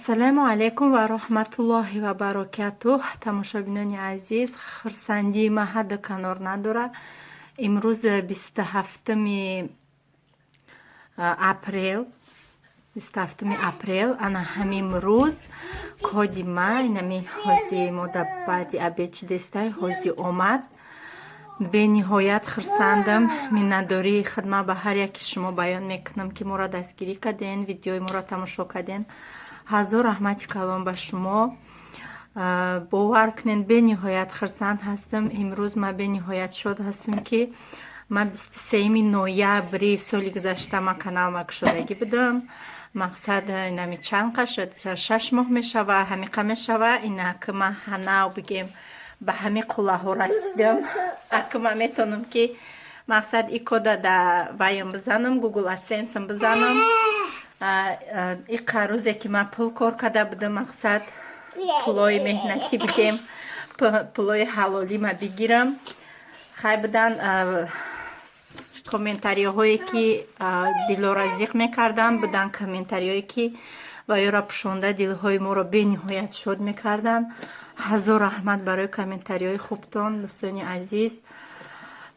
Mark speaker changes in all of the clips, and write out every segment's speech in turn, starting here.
Speaker 1: Ассалому алайкум ва раҳматуллоҳи ва баракатуҳ. Тамошобинони азиз, хурсандии ма ҳадда канор надора. Имрӯз 27 апрел ана ҳамин рӯз коди ма инами ҳози мода баъди абед чи дестай ҳози омад. бениҳоят хурсандам, миннатдории хидмат ба ҳар яки шумо баён мекунам ки моро дастгирӣ карден, видеои моро тамошо карден. ҳазор раҳмати калон ба шумо. бовар кунед, бениҳоят хурсанд ҳастам. имрӯз ма бениҳоят шод ҳастам ки ма 23 ноябри соли гузашта ма каналма кушодагӣ будам. мақсад инами чанд шуд, 6 моҳ мешава, ҳамиқа мешава. инаки ма ҳанав бигем ба ҳами қуллаҳо расидам. аки ма метонам ки мақсад и кода да вайам бизанам, Google AdSense бизанам. иқа рӯзе ки ма пул кор карда будам, мақсад пулои меҳнатӣ бигем, пулои ҳалолӣ ма бигирам. хай будан комментариҳое ки дилора зиқ мекардан, будан комментариҳое ки ваёра пушонда дилҳои моро бениҳоят шод мекардан. ҳазор раҳмат барои комментариҳои хубтон. дӯстони азиз,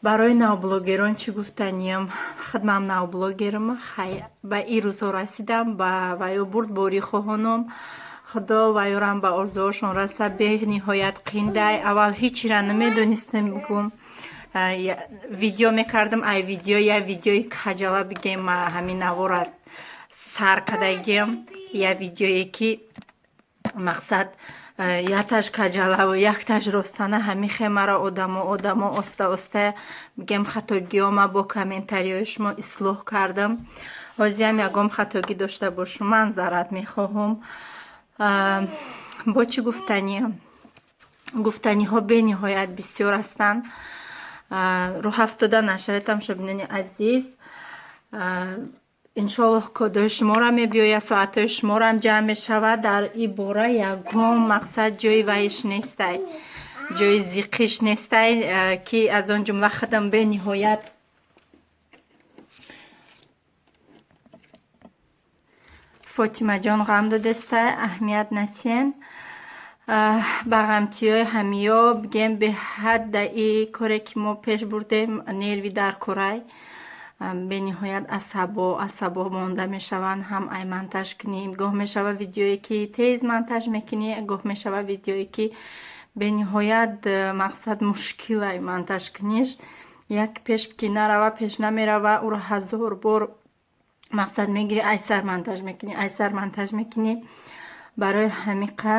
Speaker 1: барои навблогерон чӣ гуфтанiem? хидмам навблогерам, ба ин рӯзҳо расидам, ба ваё бурд бори хоҳоном. худо ваёрам ба орзуҳошон раса. бениҳоят қиндай аввал ҳичира намедонистам гум видео мекардам, ай видео я видеои каҷала бигем ҳамин навора сар кадагем, я видеое ки мақсад якташ каҷалаву якташ ростана ҳамихе маро одамо оста бигем хатогиёма бо комментариҳои шумо ислоҳ кардам. ҳозирам ягон хатогӣ дошта бошум, манзарат мехоҳам. бо чӣ гуфтанiem? гуфтаниҳо бениҳоят бисёр ҳастанд. роҳ афтода нашавед тамошобинони азиз. иншоаллоҳ кодҳои шуморо мебиёяд, соатҳои шуморо ҷамъ мешавад. дар ин бора ягон мақсад ҷои вайш нестай, ҷои зиқиш нестай, ки аз он ҷумла худам бениҳоят фотимаҷон ғам додестай, аҳамият натиен. ба ғамтиёи ҳамиё бигем беҳадда и коре ки мо пеш бурдем, нерви дар корай. бениҳоят асабо монда мешаванд. ҳам ай монтаж кунӣ, гоҳ мешава видеое ки тез монтаж мекунӣ, гоҳ мешава видеое ки бениҳоят мақсад мушкил ай монтаж куниш. як пеш ки нарава, пеш намерава, уро ҳазор бор мақсад мегирӣ, айсар монтаж мекунӣ. барои ҳамиқа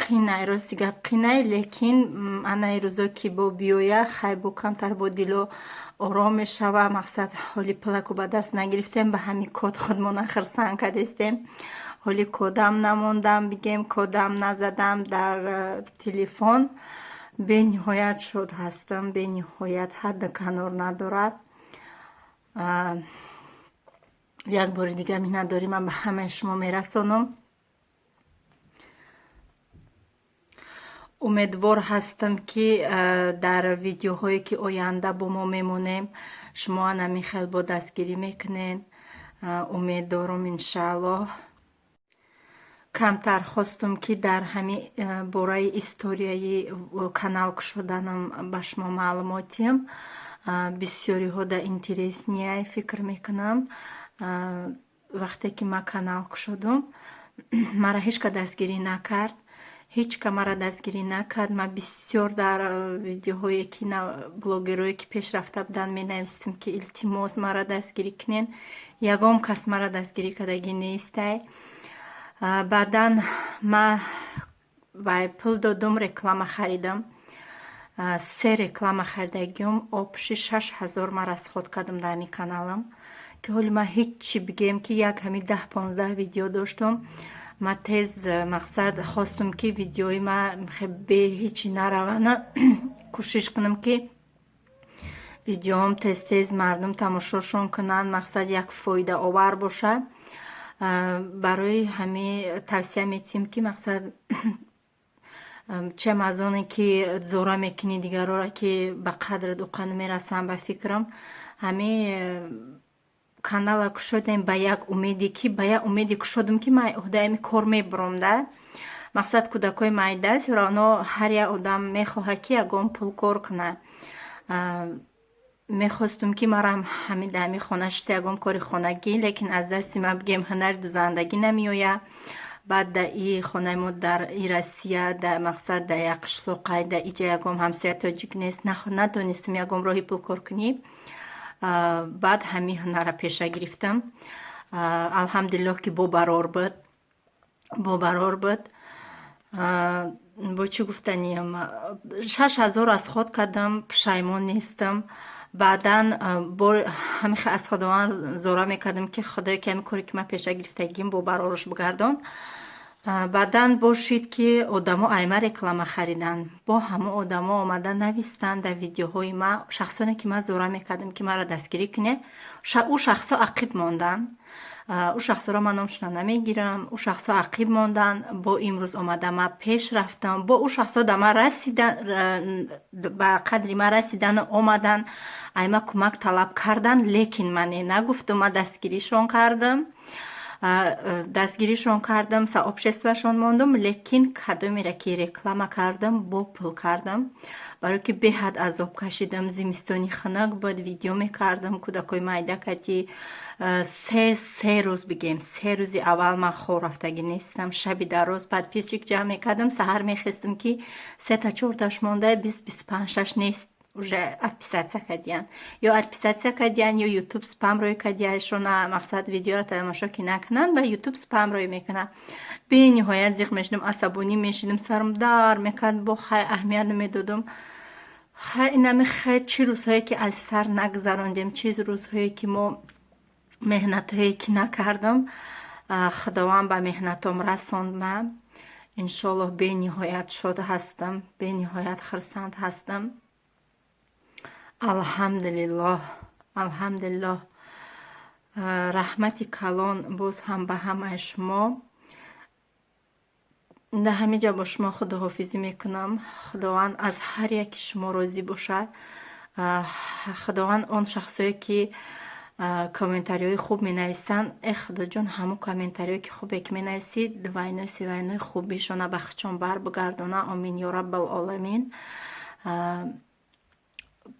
Speaker 1: қинай, рости гап қинай, лекин анаи рӯзо ки бо биёя хай бо камтар бо дило ором мешава. мақсад ҳоли плаку ба даст нагирифтем, ба ҳами код худмона хурсанд кардестем. ҳоли кодам намондам, бигем кодам назадам дар телефон. бениҳоят шод ҳастам, бениҳоят ҳадда канор надорад. як бори дигар миннатдорӣ ман ба ҳамаи шумо мерасонам. умедвор ҳастам ки дар видеоҳое ки оянда бо мо мемонем, шумо анами хел бо дастгирӣ мекунен. умед дорам иншааллоҳ. камтар хостум ки дар ҳамин бораи историяи канал кушоданам ба шумо маълумот диҳам. бисёриҳо да интересния фикр мекунам. вақте ки ман канал кушодам, мара ҳечка дастгирӣ накард. ҳечка мара дастгирӣ накард. ман бисёр дар видеоҳое ки блогерое ки пешрафта будан менавистам ки илтимос мара дастгирӣ кунен. ягон кас мара дастгирӣ кардагӣ нестай. баъдан ман вай пул додум, реклама харидам. 3 реклама харидагиам обши 6000 ма расход кардам дар ҳамин каналам, ки ҳоли ман ҳеччи бигем ки як ҳами 10-15 видео доштам. ман тез мақсад хостум ки видеои ман бе ҳичи наравана. кӯшиш кунам ки видеоам тез мардум тамошошон кунанд, мақсад як фоидаовар бошад. барои ҳамин тавсия метиҳем ки мақсад чем аз оне ки зора мекунӣ дигарора ки ба қадри дуқа намерасанд ба фикрам, ҳамин канала кушодем ба як умеде ки ба як умеде кушодам ки ман ҳудаами кор мебурам да. мақсад кӯдакои майдаст равно ҳар як одам мехоҳад ки ягон пул кор кунад. мехостум ки марам ҳамин дар ҳамин хона шита ягон кори хонагӣ, лекин аз дасти ман бигем ҳунари дузандагӣ намеояд. баъд дар и хонаи мо дар и Россия дар мақсад дар як қишлоқай дар иҷа ягон ҳамсояи тоҷик нест, натонистам ягон роҳи пулкор кунӣ. баъд ҳамин ҳунарро пеша гирифтам. алҳамдулиллоҳ ки бобарор буд. бо чӣ гуфтанем 6000 расход кардам, пушаймон нестам. баъдан ҳамихе аз худованд зора мекардам ки худоё ки ҳамин коре ки ман пеша гирифтагим бобарорш бигардон. баъдан бошид ки одамо айма реклама харидан, бо ҳамо одамо омада навистан дар видеоҳои ман шахсоне ки ман зора мекардам ки маро дастгирӣ куне, ӯ шахсо ақиб мондан. ӯ шахсоро ман номшона намегирам. ӯ шахсо ақиб мондан. бо имрӯз омада ман пеш рафтам. бо ӯ шахсо да ман расидан, ба қадри ман расидан омадан айма кӯмак талаб кардан, лекин ман нагуфтам. ман дастгиришон кардам, сообществашон мондам, лекин кадомеро ки реклама кардам бо пул кардам, барои ки беҳад азоб кашидам. зимистони хунак буд, видео мекардам кӯдакои майдакати се рӯз бигем, се рӯзи аввал ман хоб рафтагӣ нестам. шаби дароз подписчик ҷамъ мекардам, саҳар мехестам ки 3-4 монда 20-25 нест, уже отписаться кардиян, ё отписаться кардиян, ё ютуб спамрой кардияшона, мақсад видеоро тамошо ки накунанд ва ютуб спамрой мекунад. бениҳоят зиқ мешидам, асабонӣ мешидам, сарам дар мекард, бо хай аҳамият намедодам. инами хай чӣ рӯзҳое ки аз сар нагзарондем, чӣ рӯзҳое ки мо меҳнатҳое ки накардам, худованд ба меҳнатом расонд. ман иншоаллоҳ бениҳоят шод ҳастам, бениҳоят хурсанд ҳастам. алҳамдулиллоҳ. раҳмати калон боз ҳам ба ҳамаи шумо. дар ҳамин ҷо бо шумо худоҳофизӣ мекунам. худованд аз ҳар яки шумо розӣ бошад. худованд он шахсое ки комментариҳои хуб менависанд, худоҷон ҳамон комментариҳое ки хубе ки менависид дувайнои севайнои хубишона ба хичон бар бигардона. амин ё раббал оламин.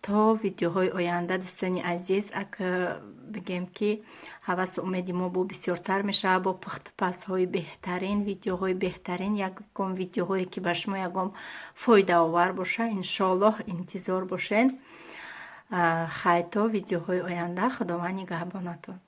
Speaker 1: то видеоҳои оянда дӯстони азиз, бигем ки ҳавасу умеди мо бо бисёртар мешавад, бо пухтупазҳои беҳтарин, видеоҳои беҳтарин, ягон видеоҳое ки ба шумо ягон фоидаовар бошад. иншоаллоҳ интизор бошед. хай то видеоҳои оянда. худованд нигаҳбонатон.